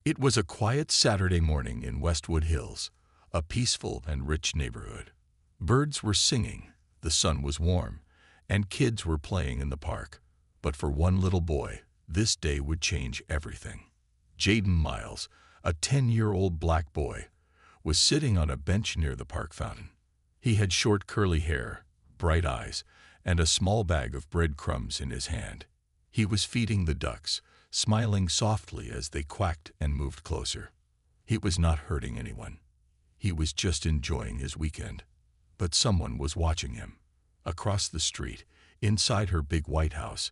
It was a quiet Saturday morning in Westwood Hills, a peaceful and rich neighborhood. Birds were singing, the sun was warm, and kids were playing in the park. But for one little boy, this day would change everything. Jaden Miles, a 10-year-old black boy, was sitting on a bench near the park fountain. He had short curly hair, bright eyes, and a small bag of breadcrumbs in his hand. He was feeding the ducks, smiling softly as they quacked and moved closer. He was not hurting anyone. He was just enjoying his weekend. But someone was watching him. Across the street, inside her big white house,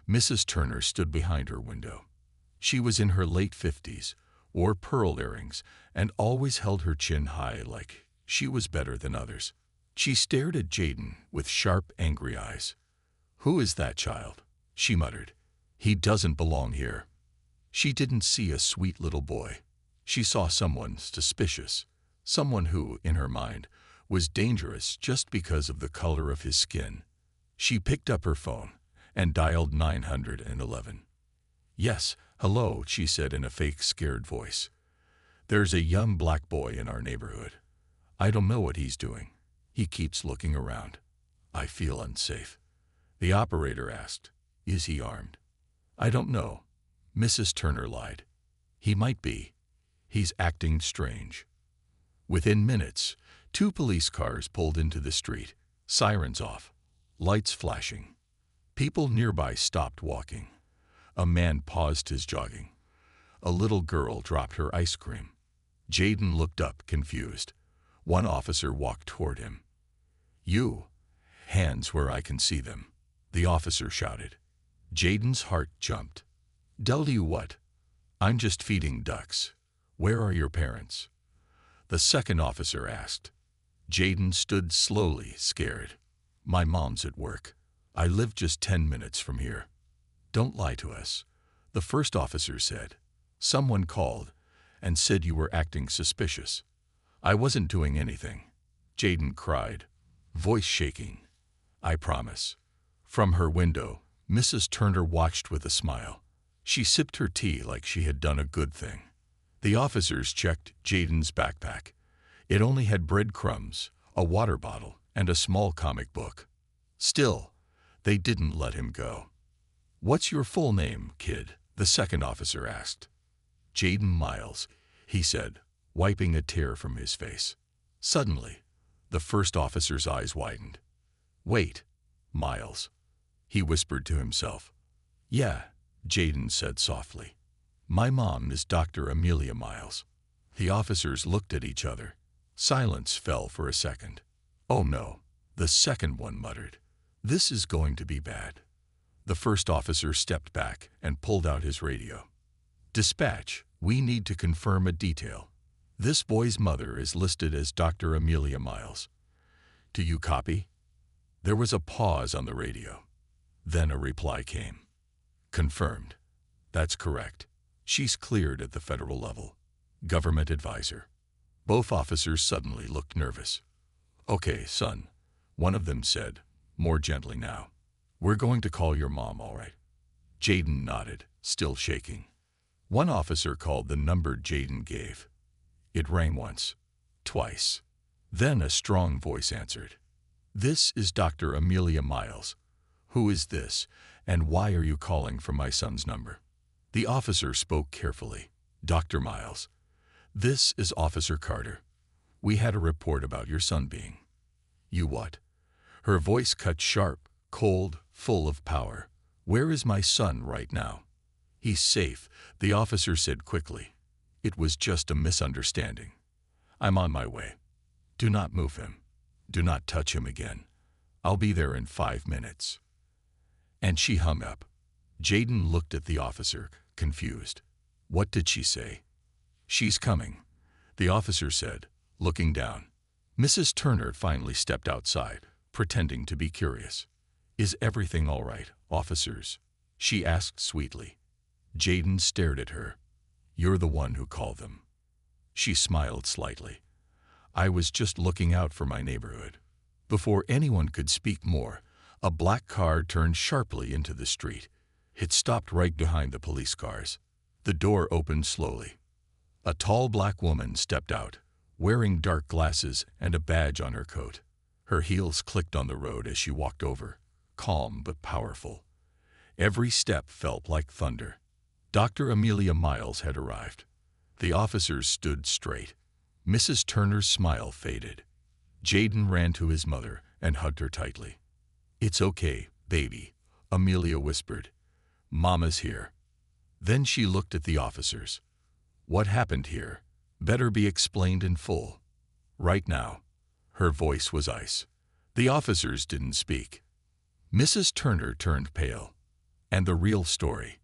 Mrs. Turner stood behind her window. She was in her late 50s, wore pearl earrings, and always held her chin high like she was better than others. She stared at Jaden with sharp, angry eyes. "Who is that child?" she muttered. "He doesn't belong here." She didn't see a sweet little boy. She saw someone suspicious, someone who, in her mind, was dangerous just because of the color of his skin. She picked up her phone and dialed 911. "Yes, hello," she said in a fake scared voice. "There's a young black boy in our neighborhood. I don't know what he's doing. He keeps looking around. I feel unsafe." The operator asked, "Is he armed?" "I don't know," Mrs. Turner lied. "He might be. He's acting strange." Within minutes, 2 police cars pulled into the street, sirens off, lights flashing. People nearby stopped walking. A man paused his jogging. A little girl dropped her ice cream. Jaden looked up, confused. One officer walked toward him. "You, hands where I can see them," the officer shouted. Jaden's heart jumped. "Tell you what? I'm just feeding ducks. Where are your parents?" The second officer asked. Jaden stood slowly, scared. "My mom's at work. I live just 10 minutes from here." "Don't lie to us," the first officer said. "Someone called and said you were acting suspicious." "I wasn't doing anything," Jaden cried, voice shaking. "I promise." From her window, Mrs. Turner watched with a smile. She sipped her tea like she had done a good thing. The officers checked Jaden's backpack. It only had breadcrumbs, a water bottle, and a small comic book. Still, they didn't let him go. "What's your full name, kid?" the second officer asked. "Jaden Miles," he said, wiping a tear from his face. Suddenly, the first officer's eyes widened. "Wait, Miles," he whispered to himself. "Yeah," Jaden said softly. "My mom is Dr. Amelia Miles." The officers looked at each other. Silence fell for a second. "Oh no," the second one muttered. "This is going to be bad." The first officer stepped back and pulled out his radio. "Dispatch, we need to confirm a detail. This boy's mother is listed as Dr. Amelia Miles. Do you copy?" There was a pause on the radio. Then a reply came. "Confirmed. That's correct. She's cleared at the federal level. Government advisor." Both officers suddenly looked nervous. "Okay, son," one of them said, more gently now. "We're going to call your mom, all right?" Jaden nodded, still shaking. One officer called the number Jaden gave. It rang once, twice. Then a strong voice answered. "This is Dr. Amelia Miles. Who is this, and why are you calling from my son's number?" The officer spoke carefully. "Dr. Miles, this is Officer Carter. We had a report about your son being—" "You what?" Her voice cut sharp, cold, full of power. "Where is my son right now?" "He's safe," the officer said quickly. "It was just a misunderstanding. I'm on my way. Do not move him. Do not touch him again. I'll be there in 5 minutes." And she hung up. Jaden looked at the officer, confused. What did she say? "She's coming," the officer said, looking down. Mrs. Turner finally stepped outside, pretending to be curious. "Is everything all right, officers?" she asked sweetly. Jaden stared at her. "You're the one who called them." She smiled slightly. "I was just looking out for my neighborhood." Before anyone could speak more, a black car turned sharply into the street. It stopped right behind the police cars. The door opened slowly. A tall black woman stepped out, wearing dark glasses and a badge on her coat. Her heels clicked on the road as she walked over, calm but powerful. Every step felt like thunder. Dr. Amelia Miles had arrived. The officers stood straight. Mrs. Turner's smile faded. Jaden ran to his mother and hugged her tightly. "It's okay, baby," Amelia whispered. "Mama's here." Then she looked at the officers. "What happened here better be explained in full. Right now." Her voice was ice. The officers didn't speak. Mrs. Turner turned pale, and the real story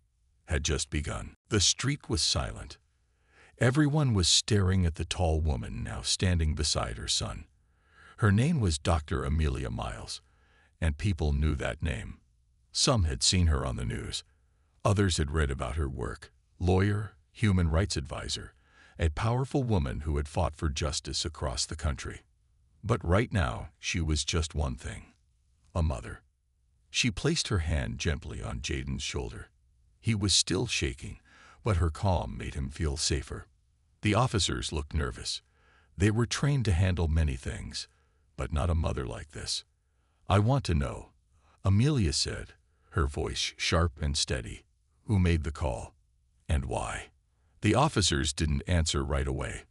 had just begun. The street was silent. Everyone was staring at the tall woman now standing beside her son. Her name was Dr. Amelia Miles, and people knew that name. Some had seen her on the news. Others had read about her work. Lawyer, human rights advisor, a powerful woman who had fought for justice across the country. But right now, she was just one thing: a mother. She placed her hand gently on Jaden's shoulder. He was still shaking, but her calm made him feel safer. The officers looked nervous. They were trained to handle many things, but not a mother like this. "I want to know," Amelia said, her voice sharp and steady. "Who made the call? And why?" The officers didn't answer right away.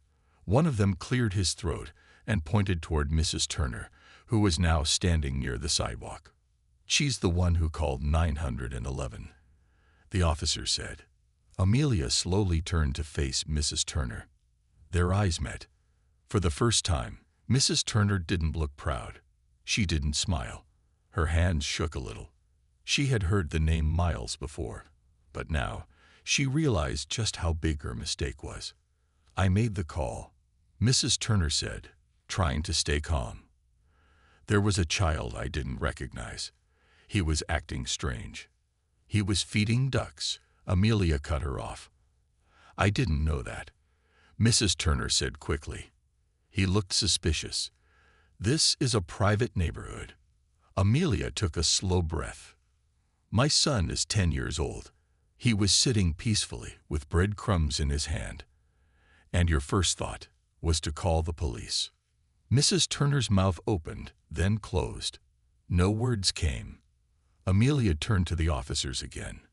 One of them cleared his throat and pointed toward Mrs. Turner, who was now standing near the sidewalk. "She's the one who called 911, the officer said. Amelia slowly turned to face Mrs. Turner. Their eyes met. For the first time, Mrs. Turner didn't look proud. She didn't smile. Her hands shook a little. She had heard the name Miles before, but now she realized just how big her mistake was. "I made the call," Mrs. Turner said, trying to stay calm. "There was a child I didn't recognize. He was acting strange. He was feeding ducks." Amelia cut her off. "I didn't know that," Mrs. Turner said quickly. "He looked suspicious. This is a private neighborhood." Amelia took a slow breath. "My son is 10 years old. He was sitting peacefully with breadcrumbs in his hand. And your first thought was to call the police." Mrs. Turner's mouth opened, then closed. No words came. Amelia turned to the officers again.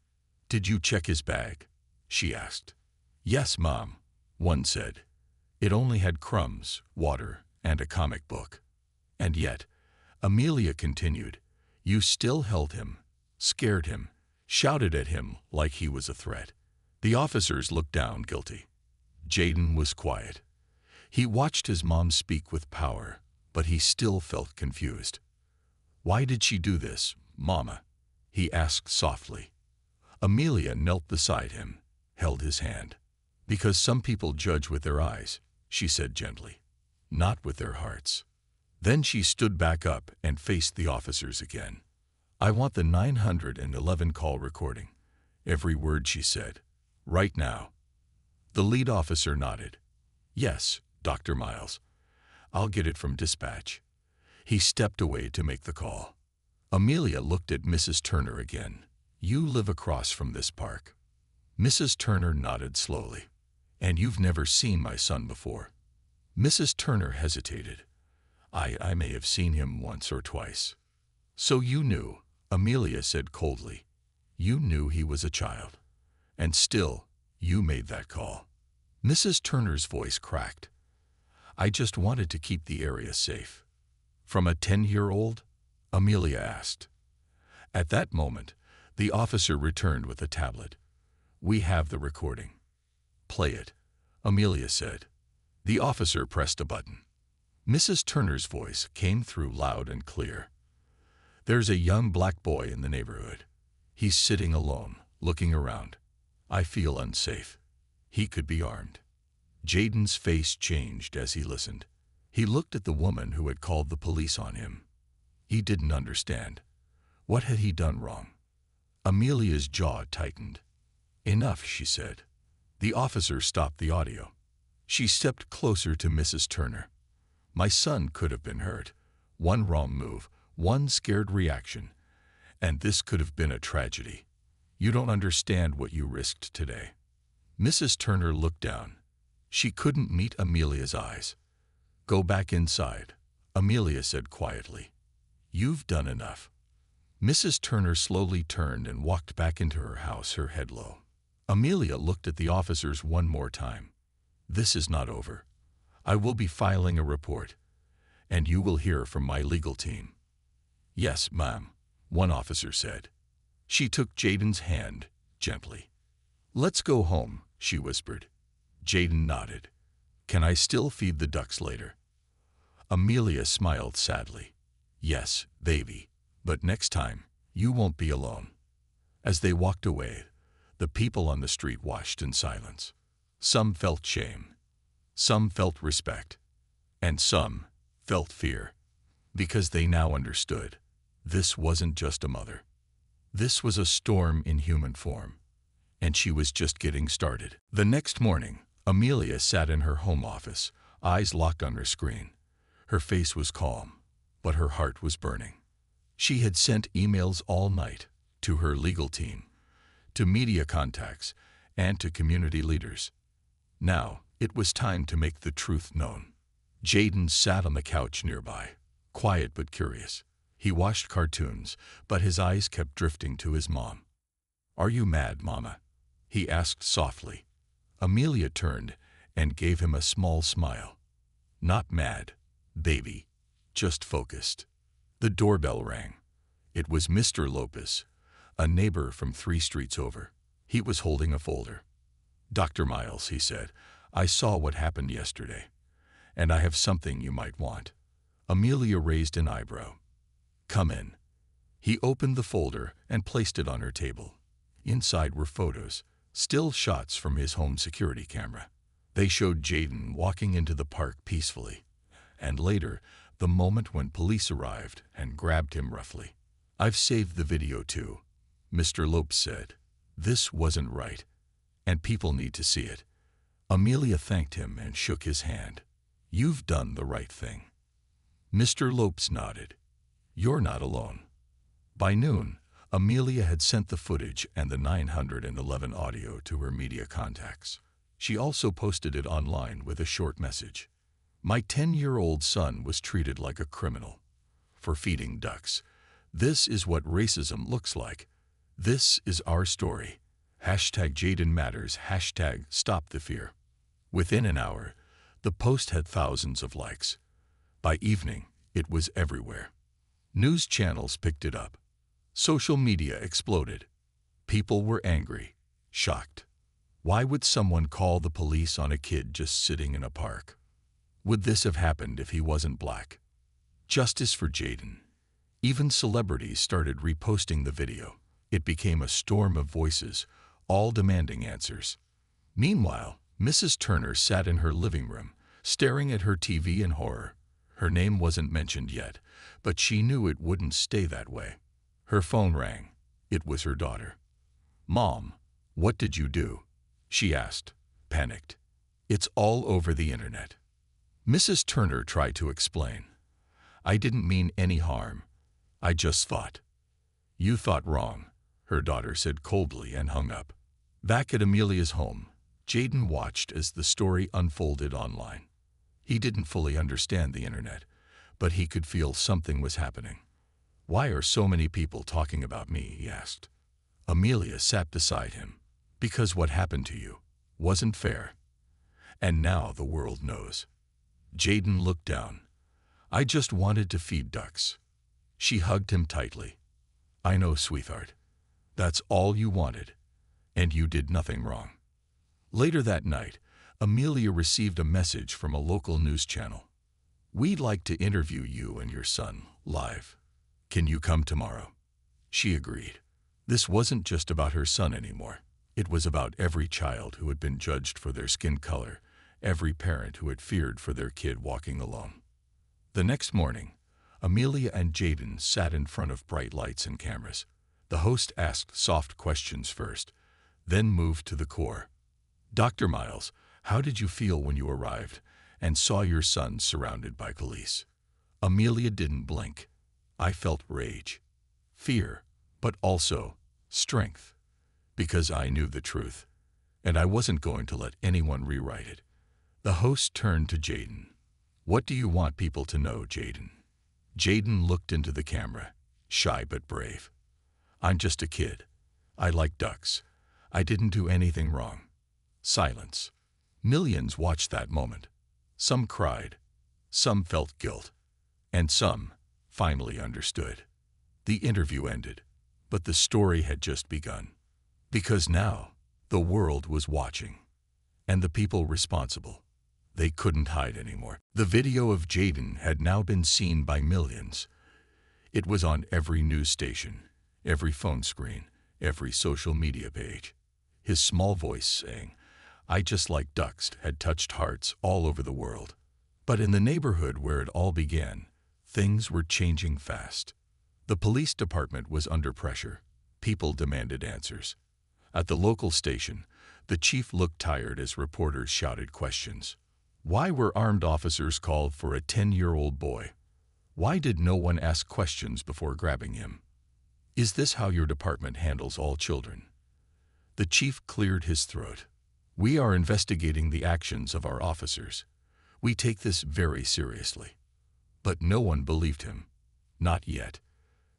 "Did you check his bag?" she asked. "Yes, Mom," one said. "It only had crumbs, water, and a comic book." "And yet," Amelia continued, "you still held him, scared him, shouted at him like he was a threat." The officers looked down, guilty. Jaden was quiet. He watched his mom speak with power, but he still felt confused. "Why did she do this, Mama?" he asked softly. Amelia knelt beside him, held his hand. "Because some people judge with their eyes," she said gently, "not with their hearts." Then she stood back up and faced the officers again. "I want the 911 call recording." Every word she said. "Right now." The lead officer nodded. "Yes, Dr. Miles. I'll get it from dispatch." He stepped away to make the call. Amelia looked at Mrs. Turner again. "You live across from this park." Mrs. Turner nodded slowly. "And you've never seen my son before?" Mrs. Turner hesitated. I may have seen him once or twice." "So you knew," Amelia said coldly. "You knew he was a child. And still, you made that call." Mrs. Turner's voice cracked. "I just wanted to keep the area safe." "From a 10-year-old?" Amelia asked. At that moment, the officer returned with a tablet. "We have the recording." "Play it," Amelia said. The officer pressed a button. Mrs. Turner's voice came through loud and clear. "There's a young black boy in the neighborhood. He's sitting alone, looking around. I feel unsafe. He could be armed." Jaden's face changed as he listened. He looked at the woman who had called the police on him. He didn't understand. What had he done wrong? Amelia's jaw tightened. "Enough," she said. The officer stopped the audio. She stepped closer to Mrs. Turner. "My son could have been hurt. One wrong move, one scared reaction, and this could have been a tragedy. You don't understand what you risked today." Mrs. Turner looked down. She couldn't meet Amelia's eyes. "Go back inside," Amelia said quietly. "You've done enough." Mrs. Turner slowly turned and walked back into her house, her head low. Amelia looked at the officers one more time. "This is not over. I will be filing a report, and you will hear from my legal team." "Yes, ma'am," one officer said. She took Jaden's hand gently. "Let's go home," she whispered. Jaden nodded. "Can I still feed the ducks later?" Amelia smiled sadly. "Yes, baby, but next time, you won't be alone." As they walked away, the people on the street watched in silence. Some felt shame, some felt respect, and some felt fear, because they now understood. This wasn't just a mother. This was a storm in human form, and she was just getting started. The next morning, Amelia sat in her home office, eyes locked on her screen. Her face was calm, but her heart was burning. She had sent emails all night to her legal team, to media contacts, and to community leaders. Now, it was time to make the truth known. Jaden sat on the couch nearby, quiet but curious. He watched cartoons, but his eyes kept drifting to his mom. "Are you mad, Mama?" he asked softly. Amelia turned and gave him a small smile. "Not mad, baby, just focused." The doorbell rang. It was Mr. Lopez, a neighbor from 3 streets over. He was holding a folder. "Dr. Miles," he said, "I saw what happened yesterday, and I have something you might want." Amelia raised an eyebrow. "Come in." He opened the folder and placed it on her table. Inside were photos, still shots from his home security camera. They showed Jaden walking into the park peacefully, and later, the moment when police arrived and grabbed him roughly. "I've saved the video too," Mr. Lopes said. "This wasn't right, and people need to see it." Amelia thanked him and shook his hand. "You've done the right thing." Mr. Lopes nodded. "You're not alone." By noon, Amelia had sent the footage and the 911 audio to her media contacts. She also posted it online with a short message. "My 10-year-old son was treated like a criminal for feeding ducks. This is what racism looks like. This is our story. #JadenMatters, #StopTheFear." Within an hour, the post had thousands of likes. By evening, it was everywhere. News channels picked it up. Social media exploded. People were angry, shocked. Why would someone call the police on a kid just sitting in a park? Would this have happened if he wasn't black? Justice for Jaden. Even celebrities started reposting the video. It became a storm of voices, all demanding answers. Meanwhile, Mrs. Turner sat in her living room, staring at her TV in horror. Her name wasn't mentioned yet, but she knew it wouldn't stay that way. Her phone rang. It was her daughter. "Mom, what did you do?" she asked, panicked. "It's all over the internet." Mrs. Turner tried to explain. "I didn't mean any harm. I just thought." "You thought wrong," her daughter said coldly and hung up. Back at Amelia's home, Jaden watched as the story unfolded online. He didn't fully understand the internet, but he could feel something was happening. "Why are so many people talking about me?" he asked. Amelia sat beside him. "Because what happened to you wasn't fair. And now the world knows." Jaden looked down. "I just wanted to feed ducks." She hugged him tightly. "I know, sweetheart. That's all you wanted, and you did nothing wrong." Later that night, Amelia received a message from a local news channel. "We'd like to interview you and your son live. Can you come tomorrow?" She agreed. This wasn't just about her son anymore. It was about every child who had been judged for their skin color, every parent who had feared for their kid walking alone. The next morning, Amelia and Jaden sat in front of bright lights and cameras. The host asked soft questions first, then moved to the core. "Dr. Miles, how did you feel when you arrived and saw your son surrounded by police?" Amelia didn't blink. "I felt rage, fear, but also strength, because I knew the truth, and I wasn't going to let anyone rewrite it." The host turned to Jaden. "What do you want people to know, Jaden?" Jaden looked into the camera, shy but brave. "I'm just a kid. I like ducks. I didn't do anything wrong." Silence. Millions watched that moment. Some cried, some felt guilt, and some finally understood. The interview ended, but the story had just begun. Because now, the world was watching. And the people responsible. They couldn't hide anymore. The video of Jaden had now been seen by millions. It was on every news station, every phone screen, every social media page. His small voice saying, "I just like ducks," had touched hearts all over the world. But in the neighborhood where it all began, things were changing fast. The police department was under pressure. People demanded answers. At the local station, the chief looked tired as reporters shouted questions. Why were armed officers called for a 10-year-old boy? Why did no one ask questions before grabbing him? Is this how your department handles all children? The chief cleared his throat. "We are investigating the actions of our officers. We take this very seriously." But no one believed him. Not yet.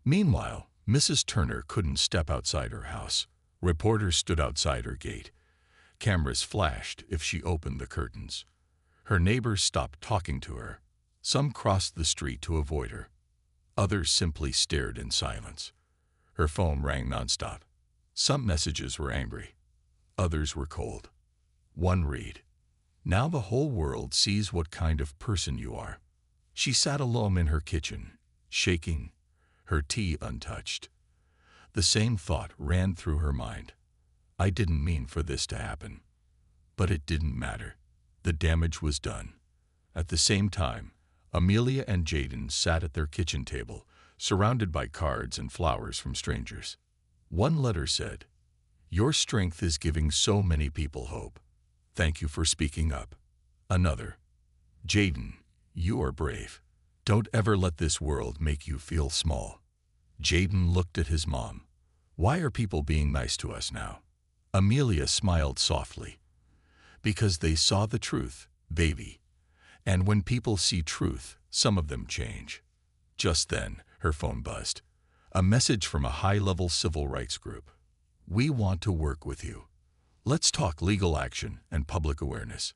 Meanwhile, Mrs. Turner couldn't step outside her house. Reporters stood outside her gate. Cameras flashed if she opened the curtains. Her neighbors stopped talking to her. Some crossed the street to avoid her. Others simply stared in silence. Her phone rang nonstop. Some messages were angry. Others were cold. One read, "Now the whole world sees what kind of person you are." She sat alone in her kitchen, shaking, her tea untouched. The same thought ran through her mind. I didn't mean for this to happen. But it didn't matter. The damage was done. At the same time, Amelia and Jaden sat at their kitchen table, surrounded by cards and flowers from strangers. One letter said, "Your strength is giving so many people hope. Thank you for speaking up." Another, "Jaden, you are brave. Don't ever let this world make you feel small." Jaden looked at his mom. "Why are people being nice to us now?" Amelia smiled softly. "Because they saw the truth, baby. And when people see truth, some of them change." Just then, her phone buzzed. A message from a high-level civil rights group. "We want to work with you. Let's talk legal action and public awareness.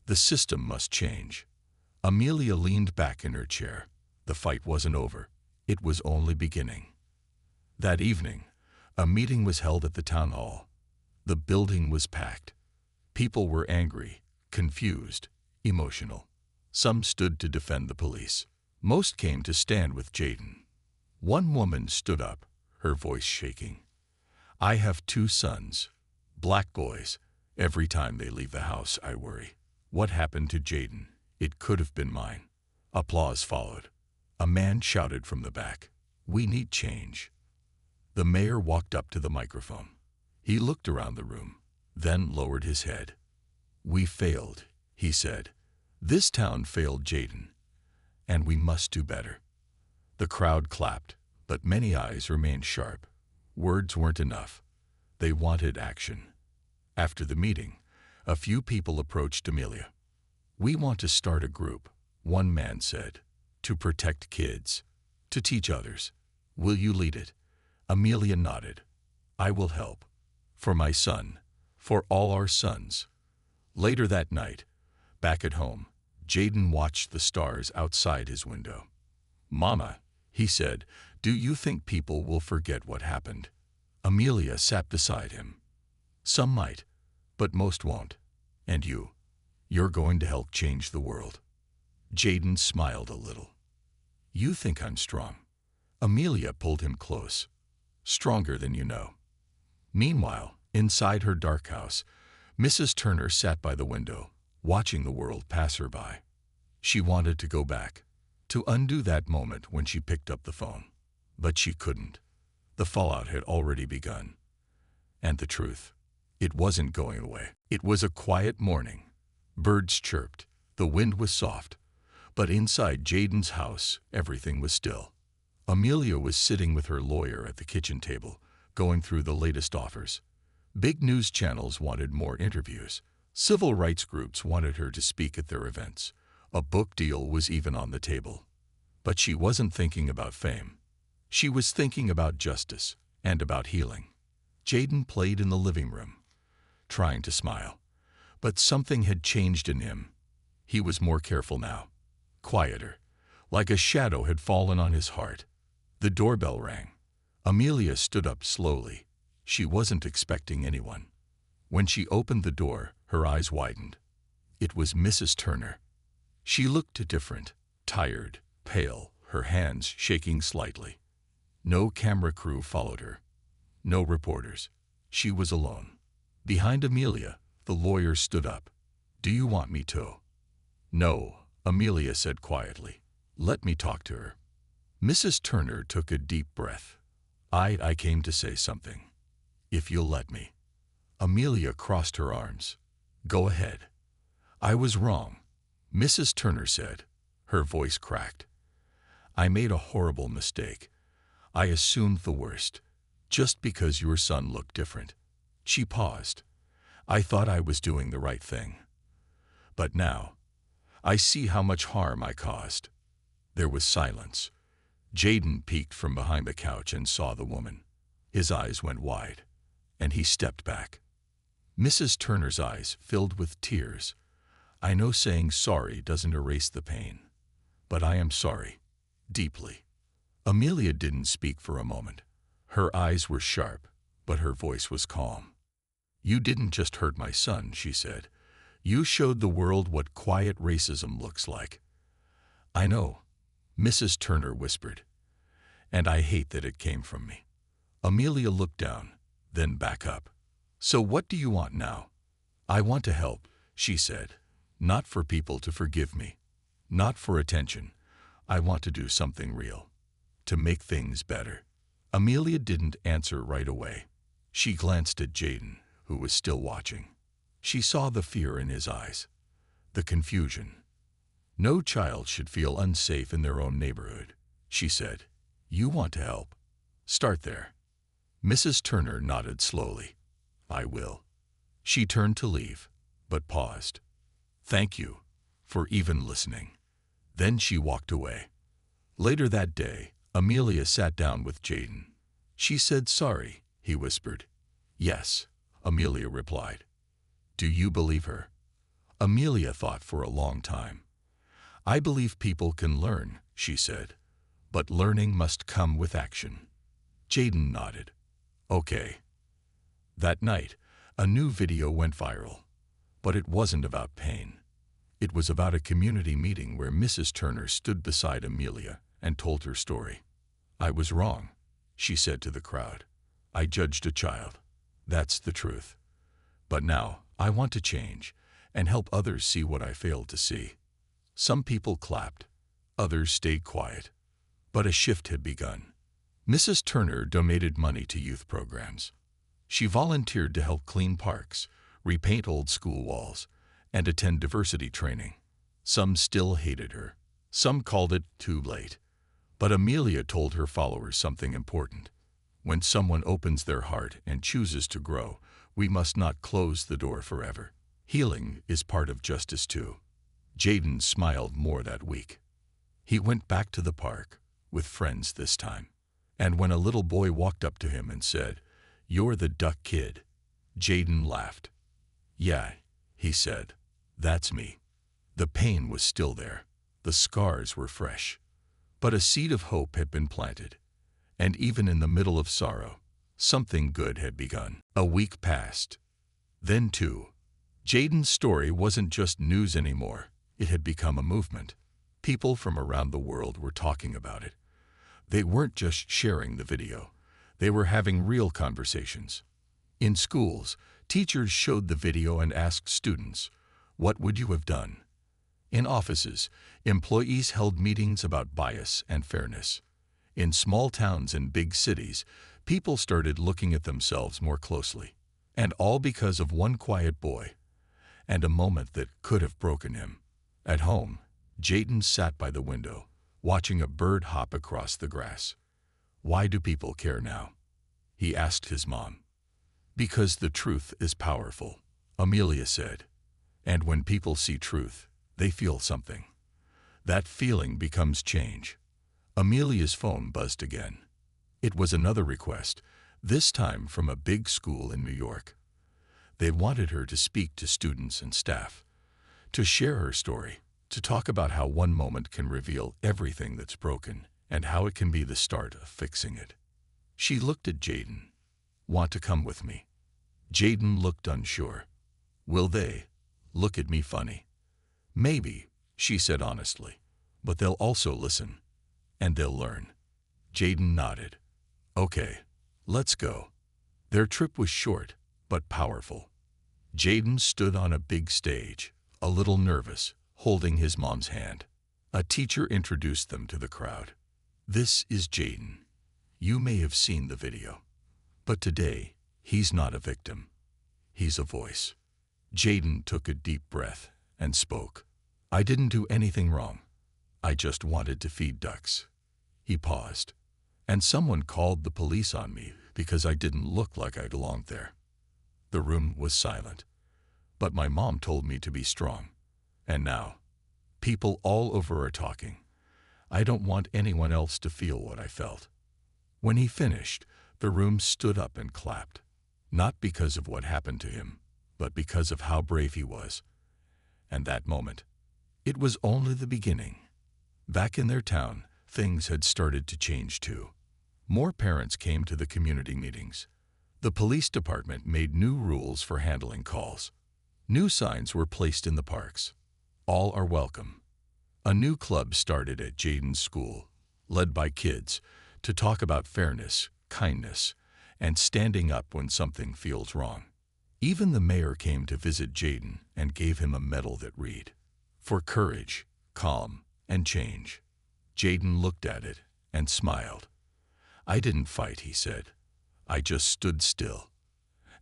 The system must change." Amelia leaned back in her chair. The fight wasn't over. It was only beginning. That evening, a meeting was held at the town hall. The building was packed. People were angry, confused, emotional. Some stood to defend the police. Most came to stand with Jaden. One woman stood up, her voice shaking. "I have 2 sons, black boys. Every time they leave the house, I worry. What happened to Jaden? It could have been mine." Applause followed. A man shouted from the back, "We need change." The mayor walked up to the microphone. He looked around the room, then lowered his head. "We failed," he said. "This town failed Jaden, and we must do better." The crowd clapped, but many eyes remained sharp. Words weren't enough. They wanted action. After the meeting, a few people approached Amelia. "We want to start a group," one man said, "to protect kids, to teach others. Will you lead it?" Amelia nodded. "I will help. For my son, for all our sons." Later that night, back at home, Jaden watched the stars outside his window. "Mama," he said, "do you think people will forget what happened?" Amelia sat beside him. "Some might, but most won't. And you're going to help change the world." Jaden smiled a little. "You think I'm strong." Amelia pulled him close. "Stronger than you know." Meanwhile, inside her dark house, Mrs. Turner sat by the window, watching the world pass her by. She wanted to go back, to undo that moment when she picked up the phone. But she couldn't. The fallout had already begun. And the truth, it wasn't going away. It was a quiet morning. Birds chirped, the wind was soft. But inside Jaden's house, everything was still. Amelia was sitting with her lawyer at the kitchen table, going through the latest offers. Big news channels wanted more interviews. Civil rights groups wanted her to speak at their events. A book deal was even on the table. But she wasn't thinking about fame. She was thinking about justice and about healing. Jaden played in the living room, trying to smile. But something had changed in him. He was more careful now, quieter, like a shadow had fallen on his heart. The doorbell rang. Amelia stood up slowly. She wasn't expecting anyone. When she opened the door, her eyes widened. It was Mrs. Turner. She looked different, tired, pale, her hands shaking slightly. No camera crew followed her. No reporters. She was alone. Behind Amelia, the lawyer stood up. "Do you want me to?" "No," Amelia said quietly. "Let me talk to her." Mrs. Turner took a deep breath. I came to say something. If you'll let me." Amelia crossed her arms. "Go ahead." "I was wrong," Mrs. Turner said. Her voice cracked. "I made a horrible mistake. I assumed the worst, just because your son looked different." She paused. "I thought I was doing the right thing. But now, I see how much harm I caused." There was silence. Jaden peeked from behind the couch and saw the woman. His eyes went wide, and he stepped back. Mrs. Turner's eyes filled with tears. "I know saying sorry doesn't erase the pain, but I am sorry, deeply." Amelia didn't speak for a moment. Her eyes were sharp, but her voice was calm. "You didn't just hurt my son," she said. "You showed the world what quiet racism looks like." "I know," Mrs. Turner whispered, "and I hate that it came from me." Amelia looked down, then back up. "So what do you want now?" "I want to help," she said. "Not for people to forgive me. Not for attention. I want to do something real. To make things better." Amelia didn't answer right away. She glanced at Jaden, who was still watching. She saw the fear in his eyes, the confusion. "No child should feel unsafe in their own neighborhood," she said. "You want to help. Start there." Mrs. Turner nodded slowly. "I will." She turned to leave, but paused. "Thank you for even listening." Then she walked away. Later that day, Amelia sat down with Jaden. "She said sorry," he whispered. "Yes," Amelia replied. "Do you believe her?" Amelia thought for a long time. "I believe people can learn," she said, "but learning must come with action." Jaden nodded. "Okay." That night, a new video went viral, but it wasn't about pain. It was about a community meeting where Mrs. Turner stood beside Amelia and told her story. "I was wrong," she said to the crowd. "I judged a child. That's the truth. But now I want to change and help others see what I failed to see." Some people clapped. Others stayed quiet. But a shift had begun. Mrs. Turner donated money to youth programs. She volunteered to help clean parks, repaint old school walls, and attend diversity training. Some still hated her. Some called it too late. But Amelia told her followers something important. When someone opens their heart and chooses to grow, we must not close the door forever. Healing is part of justice too. Jaden smiled more that week. He went back to the park, with friends this time. And when a little boy walked up to him and said, "You're the duck kid," Jaden laughed. "Yeah," he said, "that's me." The pain was still there. The scars were fresh. But a seed of hope had been planted. And even in the middle of sorrow, something good had begun. A week passed. Then two. Jaden's story wasn't just news anymore. It had become a movement. People from around the world were talking about it. They weren't just sharing the video. They were having real conversations. In schools, teachers showed the video and asked students, "What would you have done?" In offices, employees held meetings about bias and fairness. In small towns and big cities, people started looking at themselves more closely. And all because of one quiet boy, and a moment that could have broken him. At home, Jaden sat by the window, watching a bird hop across the grass. "Why do people care now?" he asked his mom. "Because the truth is powerful," Amelia said. And when people see truth, they feel something. That feeling becomes change. Amelia's phone buzzed again. It was another request, this time from a big school in New York. They wanted her to speak to students and staff, to share her story, to talk about how one moment can reveal everything that's broken and how it can be the start of fixing it. She looked at Jaden. "Want to come with me?" Jaden looked unsure. "Will they look at me funny?" "Maybe," she said honestly, "but they'll also listen, and they'll learn." Jaden nodded. "Okay, let's go." Their trip was short, but powerful. Jaden stood on a big stage, a little nervous, holding his mom's hand. A teacher introduced them to the crowd. "This is Jaden. You may have seen the video. But today, he's not a victim. He's a voice." Jaden took a deep breath and spoke. "I didn't do anything wrong. I just wanted to feed ducks." He paused. "And someone called the police on me because I didn't look like I belonged there." The room was silent. "But my mom told me to be strong. And now, people all over are talking. I don't want anyone else to feel what I felt." When he finished, the room stood up and clapped. Not because of what happened to him, but because of how brave he was. And that moment, it was only the beginning. Back in their town, things had started to change too. More parents came to the community meetings. The police department made new rules for handling calls. New signs were placed in the parks. "All are welcome." A new club started at Jaden's school, led by kids, to talk about fairness, kindness, and standing up when something feels wrong. Even the mayor came to visit Jaden and gave him a medal that read, "For courage, calm, and change." Jaden looked at it and smiled. "I didn't fight," he said. "I just stood still."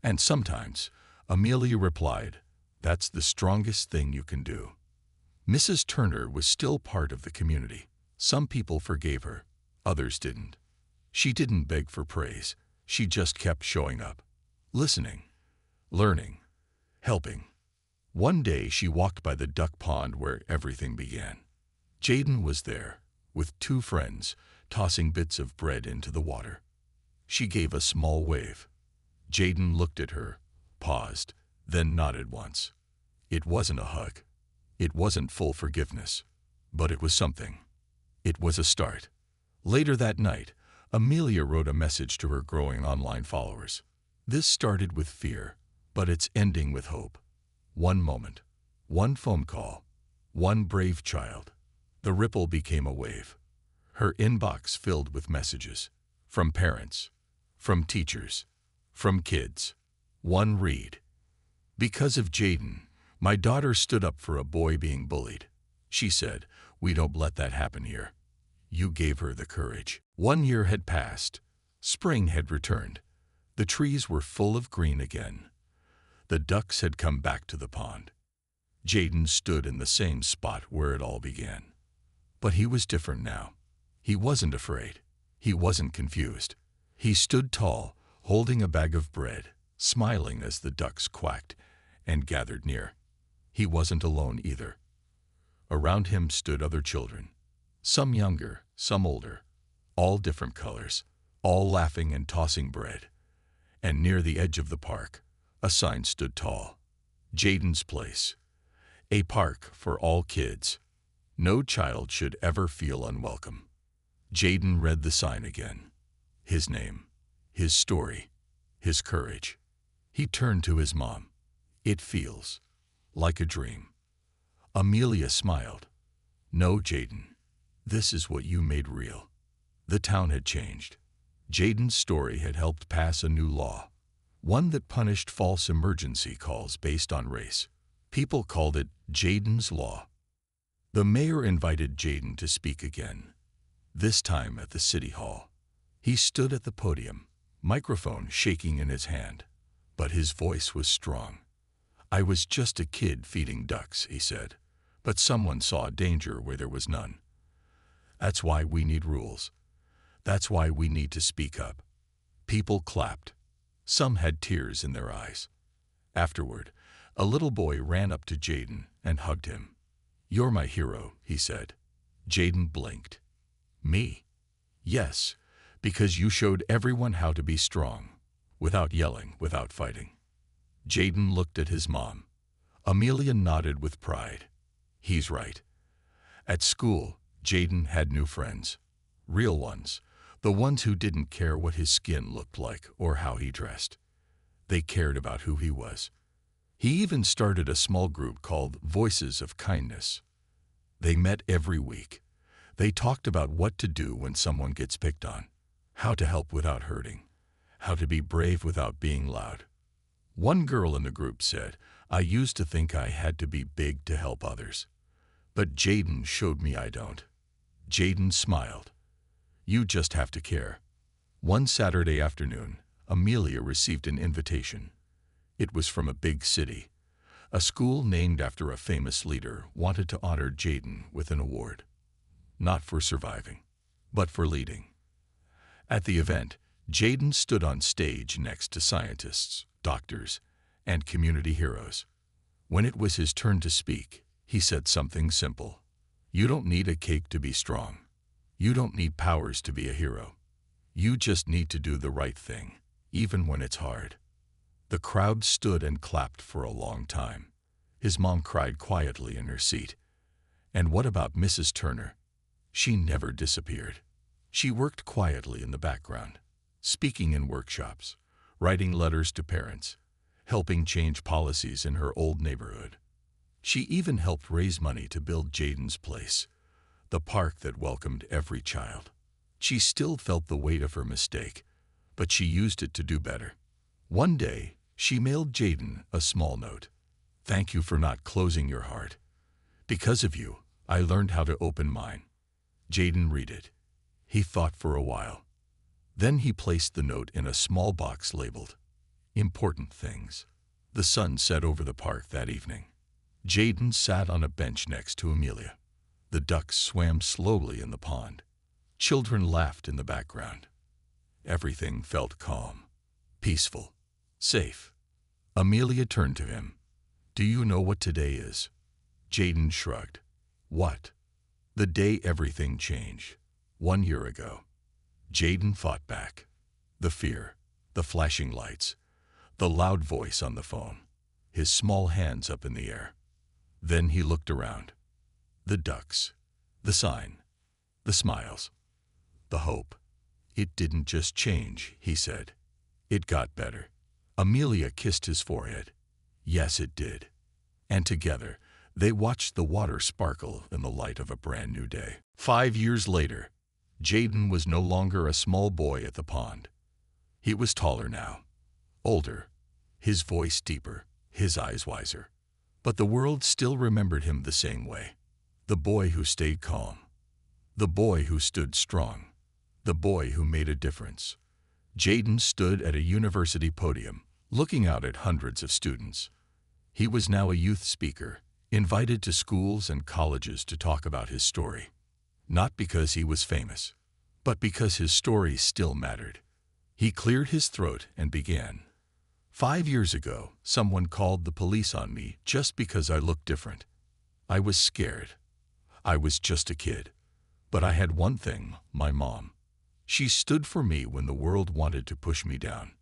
And sometimes, Amelia replied, "That's the strongest thing you can do." Mrs. Turner was still part of the community. Some people forgave her, others didn't. She didn't beg for praise. She just kept showing up, listening, learning, helping. One day she walked by the duck pond where everything began. Jaden was there, with two friends, tossing bits of bread into the water. She gave a small wave. Jaden looked at her, paused, then nodded once. It wasn't a hug. It wasn't full forgiveness. But it was something. It was a start. Later that night, Amelia wrote a message to her growing online followers. "This started with fear, but it's ending with hope. One moment, one phone call, one brave child." The ripple became a wave. Her inbox filled with messages. From parents, from teachers, from kids. One read, "Because of Jaden, my daughter stood up for a boy being bullied. She said, 'We don't let that happen here.' You gave her the courage." 1 year had passed. Spring had returned. The trees were full of green again. The ducks had come back to the pond. Jaden stood in the same spot where it all began. But he was different now. He wasn't afraid. He wasn't confused. He stood tall, holding a bag of bread, smiling as the ducks quacked and gathered near. He wasn't alone either. Around him stood other children, some younger, some older, all different colors, all laughing and tossing bread. And near the edge of the park, a sign stood tall. Jaden's Place. A park for all kids. No child should ever feel unwelcome. Jaden read the sign again. His name, his story, his courage. He turned to his mom. "It feels like a dream." Amelia smiled. "No, Jaden, this is what you made real." The town had changed. Jaden's story had helped pass a new law, one that punished false emergency calls based on race. People called it Jaden's Law. The mayor invited Jaden to speak again, this time at the city hall. He stood at the podium, microphone shaking in his hand, but his voice was strong. "I was just a kid feeding ducks," he said, "but someone saw danger where there was none. That's why we need rules. That's why we need to speak up." People clapped. Some had tears in their eyes. Afterward, A little boy ran up to Jaden and hugged him. "You're my hero," he said. Jaden blinked. "Me?" "Yes, because you showed everyone how to be strong, without yelling, without fighting." Jaden looked at his mom. Amelia nodded with pride. "He's right." At school, Jaden had new friends. Real ones. The ones who didn't care what his skin looked like or how he dressed. They cared about who he was. He even started a small group called Voices of Kindness. They met every week. They talked about what to do when someone gets picked on, how to help without hurting, how to be brave without being loud. One girl in the group said, "I used to think I had to be big to help others. But Jaden showed me I don't." Jaden smiled. "You just have to care." One Saturday afternoon, Amelia received an invitation. It was from a big city. A school named after a famous leader wanted to honor Jaden with an award. Not for surviving, but for leading. At the event, Jaden stood on stage next to scientists, doctors, and community heroes. When it was his turn to speak, he said something simple. "You don't need a cake to be strong. You don't need powers to be a hero. You just need to do the right thing, even when it's hard." The crowd stood and clapped for a long time. His mom cried quietly in her seat. And what about Mrs. Turner? She never disappeared. She worked quietly in the background, speaking in workshops, writing letters to parents, helping change policies in her old neighborhood. She even helped raise money to build Jaden's place, the park that welcomed every child. She still felt the weight of her mistake, but she used it to do better. One day, she mailed Jaden a small note. "Thank you for not closing your heart. Because of you, I learned how to open mine." Jaden read it. He thought for a while. Then he placed the note in a small box labeled "Important Things." The sun set over the park that evening. Jaden sat on a bench next to Amelia. The ducks swam slowly in the pond. Children laughed in the background. Everything felt calm, peaceful, safe. Amelia turned to him. "Do you know what today is?" Jaden shrugged. "What?" "The day everything changed. 1 year ago." Jaden fought back. The fear, the flashing lights, the loud voice on the phone, his small hands up in the air. Then he looked around. The ducks, the sign, the smiles, the hope. "It didn't just change," he said. "It got better." Amelia kissed his forehead. "Yes, it did." And together, they watched the water sparkle in the light of a brand new day. 5 years later, Jaden was no longer a small boy at the pond. He was taller now, older, his voice deeper, his eyes wiser. But the world still remembered him the same way. The boy who stayed calm. The boy who stood strong. The boy who made a difference. Jaden stood at a university podium, looking out at hundreds of students. He was now a youth speaker, invited to schools and colleges to talk about his story. Not because he was famous, but because his story still mattered. He cleared his throat and began. 5 years ago, someone called the police on me just because I looked different. I was scared. I was just a kid. But I had one thing, my mom. She stood for me when the world wanted to push me down.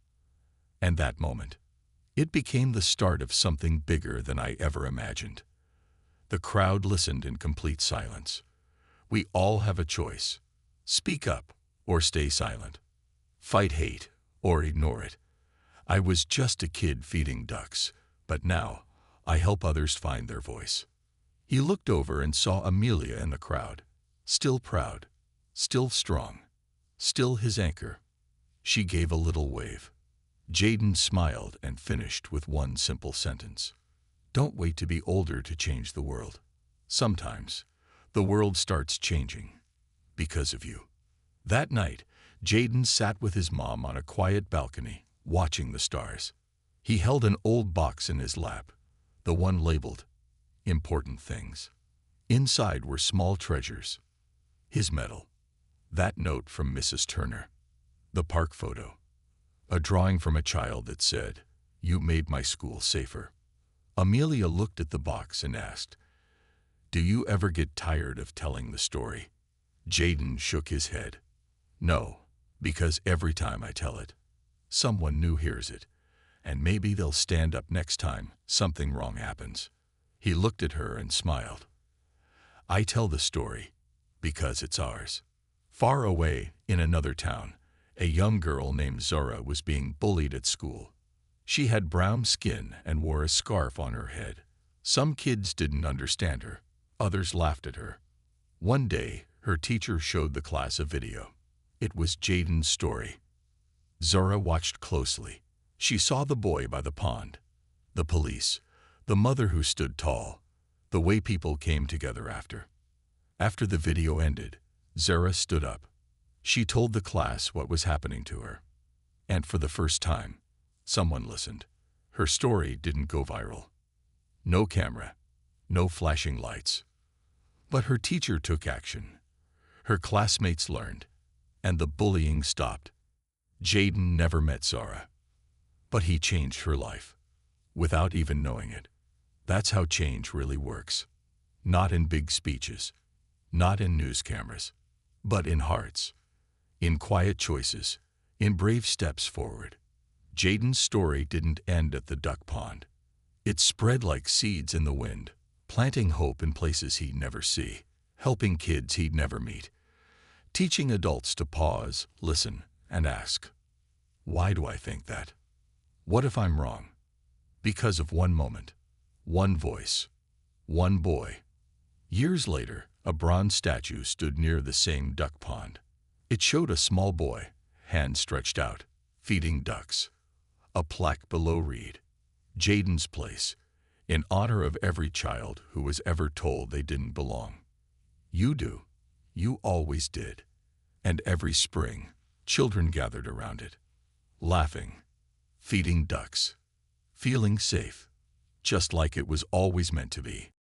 And that moment, it became the start of something bigger than I ever imagined. The crowd listened in complete silence. We all have a choice. Speak up or stay silent. Fight hate or ignore it. I was just a kid feeding ducks, but now I help others find their voice. He looked over and saw Amelia in the crowd, still proud, still strong, still his anchor. She gave a little wave. Jaden smiled and finished with one simple sentence. Don't wait to be older to change the world. Sometimes the world starts changing because of you. That night, Jaden sat with his mom on a quiet balcony, watching the stars. He held an old box in his lap, the one labeled Important Things. Inside were small treasures. His medal, that note from Mrs. Turner, the park photo, a drawing from a child that said, "You made my school safer." Amelia looked at the box and asked, "Do you ever get tired of telling the story?" Jaden shook his head. "No, because every time I tell it, someone new hears it, and maybe they'll stand up next time something wrong happens." He looked at her and smiled. "I tell the story because it's ours." Far away, in another town, a young girl named Zora was being bullied at school. She had brown skin and wore a scarf on her head. Some kids didn't understand her. Others laughed at her. One day, her teacher showed the class a video. It was Jaden's story. Zora watched closely. She saw the boy by the pond, the police, the mother who stood tall, the way people came together after. After the video ended, Zora stood up. She told the class what was happening to her. And for the first time, someone listened. Her story didn't go viral. No camera, no flashing lights. But her teacher took action. Her classmates learned, and the bullying stopped. Jaden never met Zora, but he changed her life, without even knowing it. That's how change really works. Not in big speeches, not in news cameras, but in hearts, in quiet choices, in brave steps forward. Jaden's story didn't end at the duck pond. It spread like seeds in the wind, planting hope in places he'd never see, helping kids he'd never meet, teaching adults to pause, listen, and ask, "Why do I think that? What if I'm wrong?" Because of one moment, one voice, one boy. Years later, a bronze statue stood near the same duck pond. It showed a small boy, hand stretched out, feeding ducks. A plaque below read, "Jaden's Place, in honor of every child who was ever told they didn't belong." You do. You always did. And every spring, children gathered around it, laughing, feeding ducks, feeling safe, just like it was always meant to be.